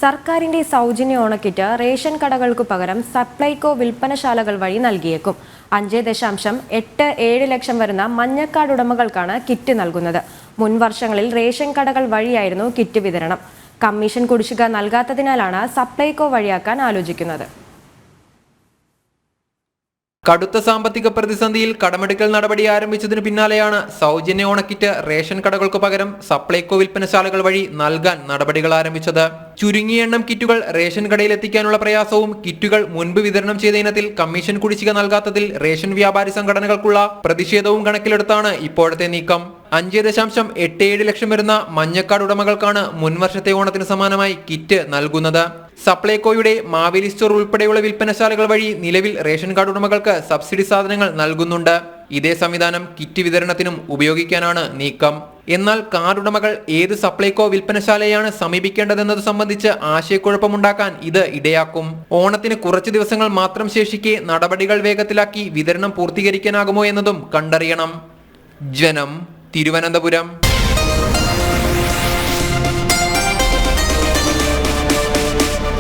സർക്കാരിന്റെ സൗജന്യ ഓണക്കിറ്റ് റേഷൻ കടകൾക്കു പകരം സപ്ലൈകോ വിൽപ്പനശാലകൾ വഴി നൽകിയേക്കും. 5.87 ലക്ഷം വരുന്ന മഞ്ഞക്കാർഡ് ഉടമകൾക്കാണ് കിറ്റ് നൽകുന്നത്. മുൻ വർഷങ്ങളിൽ റേഷൻ കടകൾ വഴിയായിരുന്നു കിറ്റ് വിതരണം. കമ്മീഷൻ കുടിശ്ശിക നൽകാത്തതിനാലാണ് സപ്ലൈകോ വഴിയാക്കാൻ ആലോചിക്കുന്നത്. കടുത്ത സാമ്പത്തിക പ്രതിസന്ധിയിൽ കടമെടുക്കൽ നടപടി ആരംഭിച്ചതിനു പിന്നാലെയാണ് സൗജന്യ ഓണക്കിറ്റ് റേഷൻ കടകൾക്ക് പകരം സപ്ലൈകോ വിൽപ്പനശാലകൾ വഴി നൽകാൻ നടപടികൾ ആരംഭിച്ചത്. ചുരുങ്ങിയ എണ്ണം കിറ്റുകൾ റേഷൻ കടയിൽ എത്തിക്കാനുള്ള പ്രയാസവും കിറ്റുകൾ മുൻപ് വിതരണം ചെയ്ത ഇനത്തിൽ കമ്മീഷൻ കുടിശ്ശിക നൽകാത്തതിൽ റേഷൻ വ്യാപാരി സംഘടനകൾക്കുള്ള പ്രതിഷേധവും കണക്കിലെടുത്താണ് ഇപ്പോഴത്തെ നീക്കം. 5.87 ലക്ഷം വരുന്ന മഞ്ഞക്കാർഡ് ഉടമകൾക്കാണ് മുൻവർഷത്തെ ഓണത്തിന് സമാനമായി കിറ്റ് നൽകുന്നത്. സപ്ലൈകോയുടെ മാവേലി സ്റ്റോർ ഉൾപ്പെടെയുള്ള വിൽപ്പനശാലകൾ വഴി നിലവിൽ റേഷൻ കാർഡ് ഉടമകൾക്ക് സബ്സിഡി സാധനങ്ങൾ നൽകുന്നുണ്ട്. ഇതേ സംവിധാനം കിറ്റ് വിതരണത്തിനും ഉപയോഗിക്കാനാണ് നീക്കം. എന്നാൽ കാർഡ് ഉടമകൾ ഏത് സപ്ലൈകോ വിൽപ്പനശാലയാണ് സമീപിക്കേണ്ടതെന്നത് സംബന്ധിച്ച് ആശയക്കുഴപ്പമുണ്ടാക്കാൻ ഇത് ഇടയാക്കും. ഓണത്തിന് കുറച്ച് ദിവസങ്ങൾ മാത്രം ശേഷിക്കെ നടപടികൾ വേഗത്തിലാക്കി വിതരണം പൂർത്തീകരിക്കാനാകുമോ എന്നതും കണ്ടറിയണം. ജനം, തിരുവനന്തപുരം.